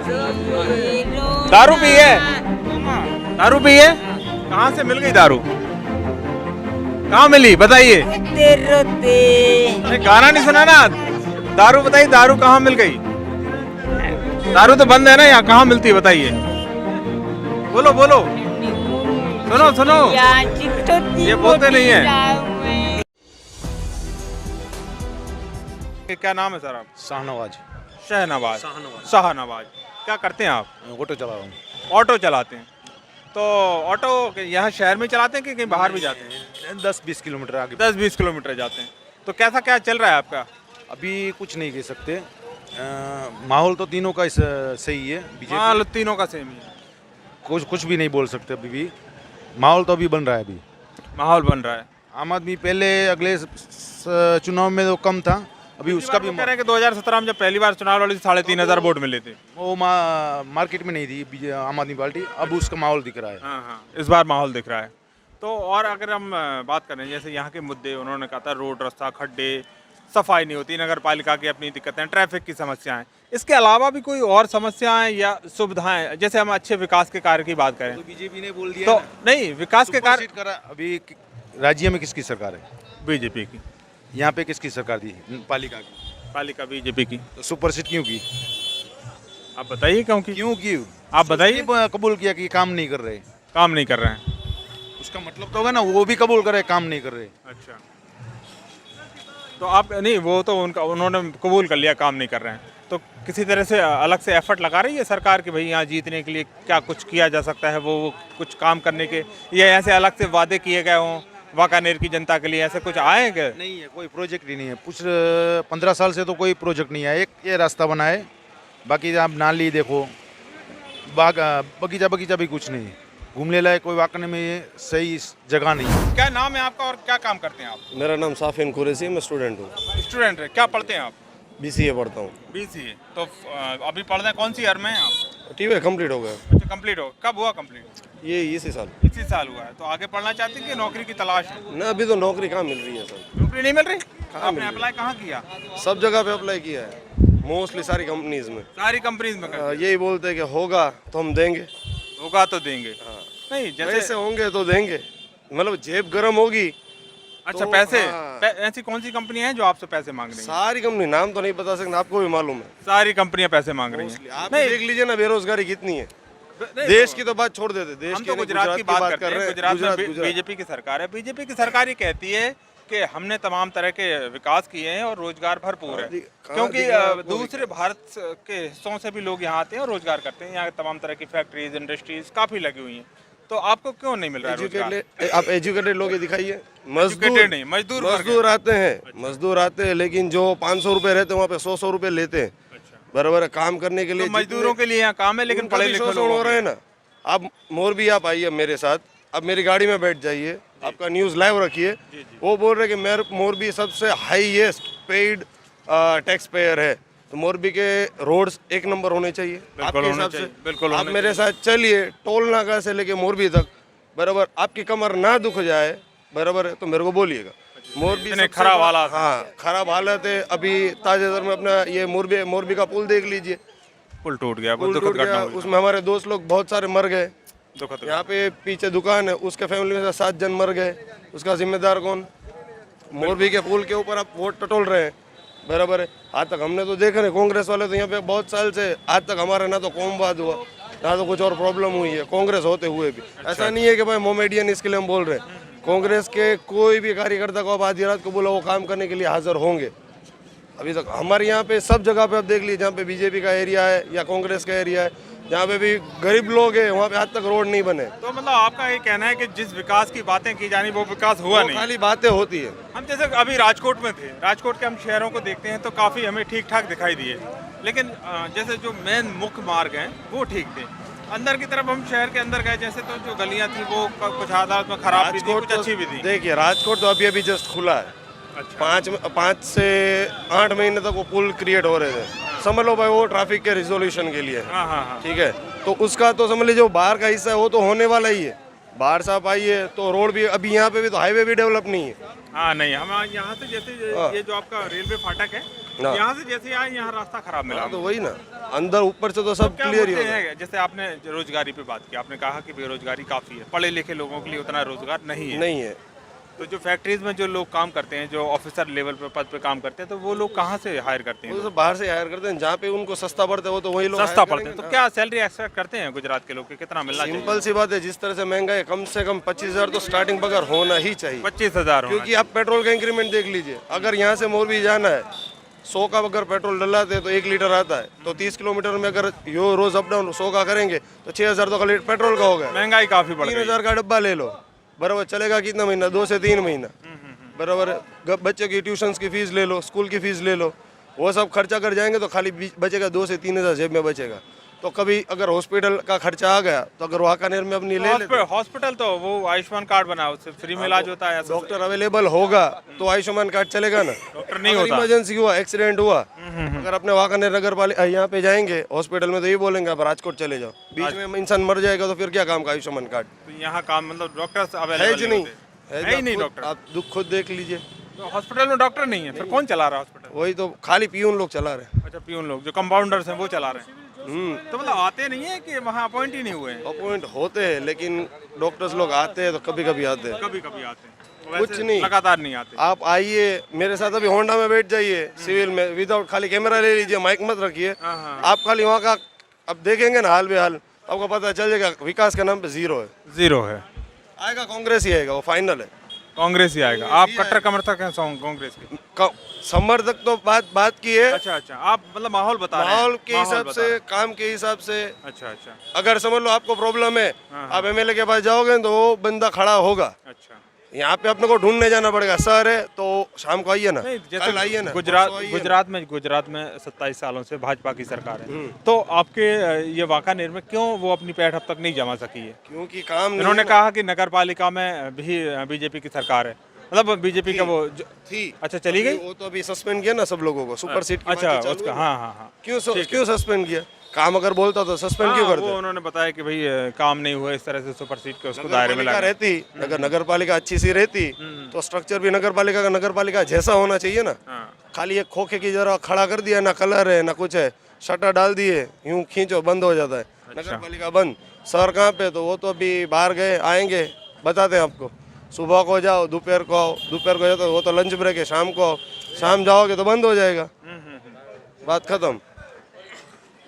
दारू पी है? दारू पी है? कहाँ से मिल गई दारू? कहाँ मिली बताइए? अरे गाना नहीं सुना ना? दारू बताइए, दारू कहाँ मिल गई? दारू तो बंद है ना यहाँ, कहाँ मिलती है बताइए? बोलो बोलो, सुनो सुनो, ये बोलते नहीं है। क्या नाम है सर आप? शाहनवाज। शहनवाज। शाहनवाज। क्या करते हैं आप? ऑटो चला रहा हूँ। ऑटो चलाते हैं। तो ऑटो यहाँ शहर में चलाते हैं कि कहीं बाहर भी जाते हैं? 10-20 किलोमीटर आगे। 10-20 किलोमीटर जाते हैं। तो कैसा क्या चल रहा है आपका? अभी कुछ नहीं कह सकते। माहौल तो तीनों का सही है। माहौल तीनों का सेम ही है। कुछ भी नहीं बोल सकते अभी भी। माहौल तो अभी बन रहा है। अभी माहौल बन रहा है। आम आदमी पहले अगले चुनाव में तो कम था, अभी उसका भी कह रहे हैं कि 2017 में जब पहली बार चुनाव लड़ी 3,500 वोट मिले थे। वो मार्केट में नहीं थी आम आदमी पार्टी, अब उसका माहौल दिख रहा है। हाँ, इस बार माहौल दिख रहा है। तो और अगर हम बात करें जैसे यहाँ के मुद्दे, उन्होंने कहा था रोड रास्ता खड्डे, सफाई नहीं होती, नगर पालिका की अपनी दिक्कतें, ट्रैफिक की समस्याएं, इसके अलावा भी कोई और समस्याएं या सुविधाएं, जैसे हम अच्छे विकास के कार्य की बात करें तो बीजेपी ने बोल दिया तो ना, नहीं, विकास के कार्य अभी राज्य में किसकी सरकार है? बीजेपी की। यहाँ पे किसकी सरकार थी? पालिका बीजेपी की। तो सुपर सीट क्यों की? आप बताइए क्यों आप बताइए। कबूल किया कि काम नहीं कर रहे। काम नहीं कर रहे हैं। उसका मतलब तो होगा ना, वो भी कबूल करे काम नहीं कर रहे। अच्छा, तो आप नहीं, वो तो उन्होंने कबूल कर लिया काम नहीं कर रहे हैं, तो किसी तरह से अलग से एफर्ट लगा रही है सरकार कि भाई यहाँ जीतने के लिए क्या कुछ किया जा सकता है, वो कुछ काम करने के, या ऐसे अलग से वादे किए गए हों वाकानेर की जनता के लिए, ऐसे कुछ आए क्या? नहीं है, कोई प्रोजेक्ट ही नहीं है। कुछ 15 साल से तो कोई प्रोजेक्ट नहीं है। एक ये रास्ता बना है, बाकी आप नाली देखो, बगीचा भी कुछ नहीं। घूमने लायक कोई वाकई में सही जगह नहीं। क्या नाम है आपका और क्या काम करते हैं आप? मेरा नाम साफिन कुरैशी, मैं स्टूडेंट हूँ। स्टूडेंट है। क्या पढ़ते हैं आप? BCA पढ़ता हूँ। BCA। तो अभी पढ़ रहे हैं, कौन सी ईयर में हैं आप? TVA कंप्लीट हो गया। अच्छा, कंप्लीट हो, कब हुआ कंप्लीट? ये इसी साल। इसी साल हुआ है। तो आगे पढ़ना चाहते हैं कि नौकरी की तलाश है? ना, अभी तो नौकरी कहाँ मिल रही है सर। नौकरी नहीं मिल रही? कहाँ मिल आपने रही? अप्लाई कहाँ किया? सब जगह पे अप्लाई किया है, मोस्टली सारी कंपनीज में। सारी कंपनीज में कर? यही बोलते हैं कि होगा तो हम देंगे। होगा तो देंगे। नहीं, जैसे जैसे होंगे तो देंगे, मतलब जेब गर्म होगी। अच्छा, तो पैसे हाँ। ऐसी कौन सी कंपनी है जो आपसे पैसे मांग रही है? सारी कंपनी, नाम तो नहीं बता सकते, आपको भी मालूम है। सारी कंपनियां पैसे मांग रही Mostly। हैं। आप नहीं, देख लीजिए ना, बेरोजगारी कितनी है। नहीं, देश की तो बात छोड़ देते, देश हम की तो नहीं, गुजरात की बात कर रहे हैं। गुजरात में गुजरात। बीजेपी की सरकार है। बीजेपी की सरकार ये कहती है कि हमने तमाम तरह के विकास किए हैं और रोजगार भरपूर है, क्योंकि दूसरे भारत के हिस्सों से भी लोग यहाँ आते हैं और रोजगार करते हैं। यहाँ तमाम तरह की फैक्ट्रीज, इंडस्ट्रीज काफी लगी हुई हैं। तो आपको क्यों नहीं मिल रहा है रोजगार? आप एजुकेटेड लोग दिखाइए। Educated नहीं, मजदूर वर्ग मजदूर आते हैं, मजदूर आते हैं, लेकिन जो 500 रुपए रहते हैं वहाँ पे 100 रुपए लेते हैं। बराबर है, काम करने के लिए। तो मजदूरों के लिए यहाँ काम है, लेकिन पढ़े लिखे लोग हो रहे हैं ना। आप मोरबी आप आइए मेरे साथ, आप मेरी गाड़ी में बैठ जाइए, आपका न्यूज़ लाइव रखिए। वो बोल रहे कि मेरे मोरबी सबसे हाईएस्ट पेड टैक्स पेयर है, तो मोरबी के रोड्स 1 नंबर होने चाहिए आपके हिसाब से। बिल्कुल, आप मेरे साथ चलिए, टोल नाका से लेके मोरबी तक, बराबर आपकी कमर ना दुख जाए, बराबर है, तो मेरे को बोलिएगा। मोरबी इतने खराब हालात। हाँ, खराब हालत है। अभी ताजेदर में अपना ये मोरबी का पुल देख लीजिए, पुल टूट गया, पुल दुखद टूट घटना गया, हुई। उसमें हमारे दोस्त लोग बहुत सारे मर गए। दुखद। यहाँ पे पीछे दुकान है, उसके फैमिली में से 7 जन मर गए, उसका जिम्मेदार कौन? मोरबी के पुल के ऊपर आप वोट टटोल रहे हैं, बराबर है। आज तक हमने तो देखा नहीं, कांग्रेस वाले तो यहाँ पे बहुत साल से, आज तक हमारे ना तो कौमवाद हुआ, ना तो कुछ और प्रॉब्लम हुई है कांग्रेस होते हुए भी। ऐसा नहीं है कि भाई मोमेडियन इसके लिए हम बोल रहे हैं। कांग्रेस के कोई भी कार्यकर्ता को आप आधी रात को बोला, वो काम करने के लिए हाजिर होंगे। अभी तक हमारे यहाँ पे सब जगह पे आप देख लीजिए, जहाँ पे बीजेपी का एरिया है या कांग्रेस का एरिया है, जहाँ पे भी गरीब लोग हैं, वहाँ पे आज तक रोड नहीं बने। तो मतलब आपका ये कहना है कि जिस विकास की बातें की जानी वो विकास हुआ नहीं, खाली बातें होती है। हम जैसे अभी राजकोट में थे, राजकोट के हम शहरों को देखते हैं तो काफ़ी हमें ठीक ठाक दिखाई दिए, लेकिन जैसे जो मेन मुख्य मार्ग हैं वो ठीक थे। अंदर की तरफ हम शहर के अंदर गए जैसे, तो जो गलियां थी वो कुछ हालात में खराब भी थी, कुछ अच्छी भी थी। देखिए, राजकोट तो अभी अभी जस्ट खुला है। अच्छा। 5 से 8 महीने तक वो पुल क्रिएट हो रहे थे, समझ लो भाई, वो ट्रैफिक के रिजोल्यूशन के लिए। हाँ। ठीक है, तो उसका तो समझ लीजिए जो बाहर का हिस्सा है वो तो होने वाला ही है। बाहर से आप आइए तो रोड भी, अभी यहाँ पे भी तो हाईवे भी डेवलप नहीं है। हाँ नहीं, हम यहाँ से जैसे ये जो आपका रेलवे फाटक है हाँ। यहाँ से जैसे आए यहाँ रास्ता खराब मिला। हाँ, तो वही ना, अंदर ऊपर से तो सब क्या क्लियर ही मुद्दे होगा। हैं? जैसे आपने रोजगारी पे बात की, आपने कहा कि बेरोजगारी काफी है, पढ़े लिखे लोगों के लिए उतना रोजगार नहीं है। नहीं है, तो जो फैक्ट्रीज में जो लोग काम करते हैं, जो ऑफिसर लेवल पे पद पे काम करते हैं, तो वो लोग कहाँ से हायर करते वो हैं? तो बाहर से हायर करते हैं, जहाँ पे उनको सस्ता पड़ता है वो तो वही लोग सस्ता hire पड़ते हैं। करेंगे तो ना। क्या सैलरी एक्सपेक्ट करते हैं गुजरात के लोग कि कितना मिलना चाहिए? सिंपल सी बात है, जिस तरह से महंगाई है, कम से कम 25,000 तो स्टार्टिंग पगार होना ही चाहिए। 25,000 क्योंकि आप पेट्रोल का इंक्रीमेंट देख लीजिए, अगर यहाँ से मोरबी जाना है 100 का अगर पेट्रोल डलाते हैं तो 1 लीटर आता है, तो 30 किलोमीटर में अगर यो रोज अप डाउन 100 का करेंगे तो 6,000 तो का लीटर पेट्रोल का होगा। महंगाई काफी बढ़ गई। 3,000 का डब्बा ले लो, बराबर चलेगा कितना महीना, 2 से 3 महीना, बराबर। बच्चे की ट्यूशन्स की फीस ले लो, स्कूल की फीस ले लो, वो सब खर्चा कर जाएंगे तो खाली बचेगा 2 से 3,000 जेब में बचेगा। तो कभी अगर हॉस्पिटल का खर्चा आ गया तो अगर वाकानेर में अपनी ले लेते, हॉस्पिटल तो वो आयुष्मान कार्ड बना, उससे फ्री में इलाज होता है। ऐसा डॉक्टर अवेलेबल होगा तो आयुष्मान कार्ड चलेगा ना। डॉक्टर नहीं अगर होता। इमरजेंसी हुआ, एक्सीडेंट हुआ, अगर अपने वाकानेर नगर पालिका यहाँ पे जाएंगे हॉस्पिटल में तो ये बोलेंगे आप राजकोट चले जाओ, बीच में इंसान मर जाएगा तो फिर क्या काम का आयुष्मान कार्ड? तो यहाँ काम मतलब डॉक्टर है अवेलेबल जी नहीं, है ही नहीं डॉक्टर। आप दुख खुद देख लीजिए। तो हॉस्पिटल में डॉक्टर नहीं है, फिर कौन चला रहा है हॉस्पिटल? वही तो खाली पियून लोग चला रहे हैं। अच्छा, पियून लोग जो कंपाउंडर्स हैं वो चला रहे हैं। तो मतलब आते नहीं है कि वहाँ अपॉइंट ही नहीं हुए हैं? अपॉइंट होते हैं लेकिन डॉक्टर्स लोग आते हैं तो कभी कभी आते हैं, कभी कभी आते हैं, कुछ वैसे नहीं। लगातार नहीं आते। आप आइए मेरे साथ अभी होंडा में बैठ जाइए सिविल में, विदाउट खाली कैमरा ले लीजिए, माइक मत रखिए, हाँ। आप खाली वहाँ का अब देखेंगे ना हाल बेहाल, आपको पता चल जाएगा विकास के नाम पे जीरो है। जीरो है। आएगा कांग्रेस ही आएगा, वो फाइनल है। कांग्रेस ही आएगा। आप कट्टर समर्थक हैं कांग्रेस के? समर्थक तो बात की है, अच्छा, आप मतलब माहौल बता रहे हैं। माहौल के हिसाब बता से, रहे हैं। काम के हिसाब से। अच्छा। अगर समझ लो आपको प्रॉब्लम है, हाँ। आप एमएलए के पास जाओगे तो वो बंदा खड़ा होगा। अच्छा, यहाँ पे अपने को ढूंढने जाना पड़ेगा, सर है तो शाम को आइए ना, नहीं कल जैसे आइए ना, गुजरात परसों आइए ना। गुजरात में 27 सालों से भाजपा की सरकार है, तो आपके ये वाकानेर में क्यों वो अपनी पैठ अब तक नहीं जमा सकी है? क्योंकि काम नहीं इन्होंने है कहा कि नगर पालिका में भी बीजेपी की सरकार है, मतलब बीजेपी का वो थी। अच्छा, चली गई। वो तो अभी सस्पेंड किया ना सब लोगों को, सुपर सीट की अच्छा, बातें चालू उसका है। हाँ। क्यों सस्पेंड किया? काम अगर बोलता तो सस्पेंड क्यों हाँ, करते? वो उन्होंने बताया कि भाई काम नहीं हुआ, इस तरह से सुपर सीट के उसको दायरे में नगरपालिका लाया। रहती, अगर नगर पालिका अच्छी सी रहती तो स्ट्रक्चर भी नगर पालिका जैसा होना चाहिए ना। हाँ। खाली एक खोखे की जरा खड़ा कर दिया, ना कलर है ना कुछ है, शटर डाल दिए, यूं खींचो बंद हो जाता है। नगर पालिका बंद, सर कहाँ पे? तो वो तो अभी बाहर गए, आएंगे बताते हैं आपको। सुबह को जाओ, दोपहर को आओ, दोपहर को जाओ तो वो तो लंच ब्रेक है, शाम को आओ, शाम जाओगे तो बंद हो जाएगा, बात खत्म।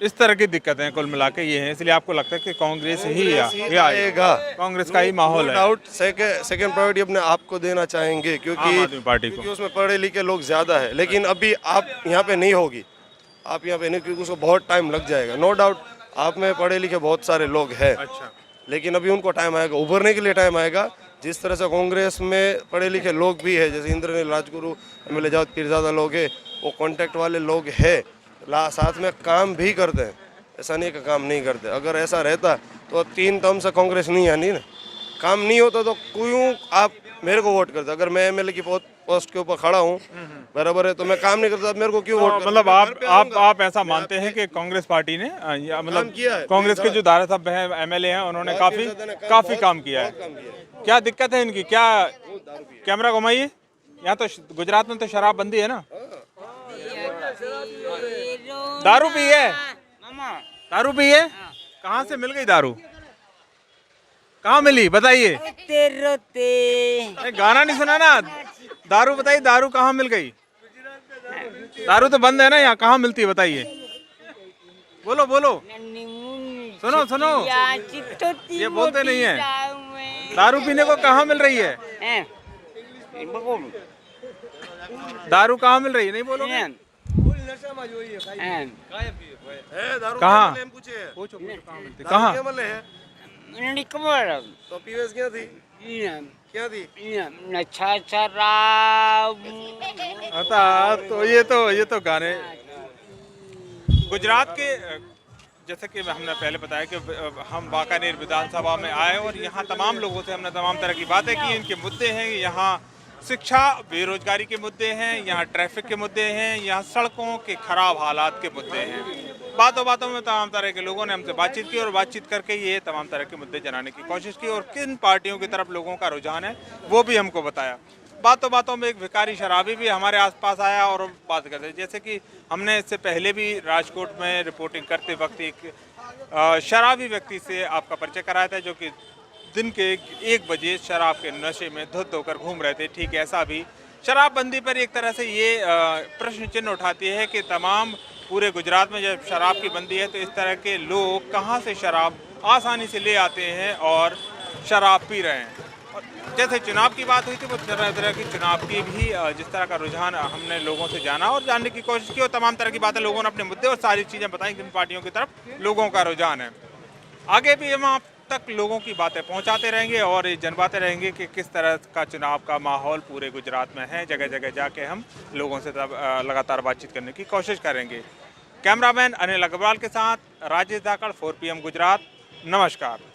इस तरह की दिक्कतें कुल मिला के ये हैं, इसलिए आपको लगता है कि कांग्रेस ही आएगा, कांग्रेस का ही माहौल है। डाउट सेकंड प्रायोरिटी अपने आप को देना चाहेंगे आम आदमी क्योंकि पार्टी को। क्योंकि उसमें पढ़े लिखे लोग ज्यादा है, लेकिन अभी आप यहाँ पे नहीं होगी, आप यहाँ पे नहीं, क्योंकि उसको बहुत टाइम लग जाएगा। नो डाउट आप में पढ़े लिखे बहुत सारे लोग हैं, अच्छा, लेकिन अभी उनको टाइम आएगा, उभरने के लिए टाइम आएगा। जिस तरह से कांग्रेस में पढ़े लिखे लोग भी है, जैसे इंद्रनील राजगुरु, एमएलए जावेद पीरजादा लोग है, वो कॉन्टेक्ट वाले लोग है, साथ में काम भी करते हैं, ऐसा नहीं कि काम नहीं करते। अगर ऐसा रहता तो 3 टर्म से कांग्रेस नहीं आनी ना, काम नहीं होता तो क्यों आप मेरे को वोट करते? अगर मैं एमएलए की पोस्ट के ऊपर खड़ा हूँ, बराबर है, तो मैं काम नहीं करता, आप मेरे को क्यों वोट? मतलब आप ऐसा मानते हैं कि कांग्रेस पार्टी ने या मतलब किया है। कांग्रेस के जो धारासभ्य हैं, एमएलए हैं, उन्होंने काफी काम किया है। क्या दिक्कत है इनकी? क्या कैमरा घुमाइए, यहाँ तो गुजरात में तो शराब बंदी है ना, दारू पी है, दारू पी है, कहाँ से मिल गई दारू? कहाँ मिली बताइए? गाना नहीं सुना ना, दारू बताइए, दारू कहाँ मिल गई? दारू तो बंद है ना यहाँ, कहाँ मिलती है बताइए? बोलो, सुनो, ये बोलते नहीं है। दारू पीने को कहाँ मिल रही है? दारू कहाँ मिल रही है? नहीं बोलोगे? कहाँ? पूछो कहाँ मिलती? कहाँ? तो पीवेस क्या थी? क्या थी? ये तो गाने गुजरात के, जैसे कि हमने पहले बताया कि हम वाकानेर विधानसभा में आए और यहाँ तमाम लोगों से हमने तमाम तरह की बातें की। इनके मुद्दे हैं, यहाँ शिक्षा, बेरोजगारी के मुद्दे हैं, यहाँ ट्रैफिक के मुद्दे हैं, यहाँ सड़कों के खराब हालात के मुद्दे हैं। बातों में तमाम तरह के लोगों ने हमसे बातचीत की और बातचीत करके ये तमाम तरह के मुद्दे जनाने की कोशिश की और किन पार्टियों की तरफ लोगों का रुझान है वो भी हमको बताया। बातों बातों में एक भिखारी शराबी भी हमारे आसपास आया और बात करते, जैसे कि हमने इससे पहले भी राजकोट में रिपोर्टिंग करते वक्त एक शराबी व्यक्ति से आपका परिचय कराया था, जो कि दिन के 1 बजे शराब के नशे में धुत होकर घूम रहे थे। ठीक ऐसा भी शराबबंदी पर एक तरह से ये प्रश्न चिन्ह उठाती है कि तमाम पूरे गुजरात में जब शराब की बंदी है तो इस तरह के लोग कहाँ से शराब आसानी से ले आते हैं और शराब पी रहे हैं। और जैसे चुनाव की बात हुई थी, वो तरह तरह की चुनाव की भी जिस तरह का रुझान हमने लोगों से जाना और जानने की कोशिश की, और तमाम तरह की बातें लोगों ने अपने मुद्दे और सारी चीज़ें बताई किन पार्टियों की तरफ लोगों का रुझान है। आगे भी हम आप तक लोगों की बातें पहुंचाते रहेंगे और ये जनवाते रहेंगे कि किस तरह का चुनाव का माहौल पूरे गुजरात में है। जगह जगह जाके हम लोगों से लगातार बातचीत करने की कोशिश करेंगे। कैमरामैन अनिल अग्रवाल के साथ राजेश धाकड़, 4 PM गुजरात। नमस्कार।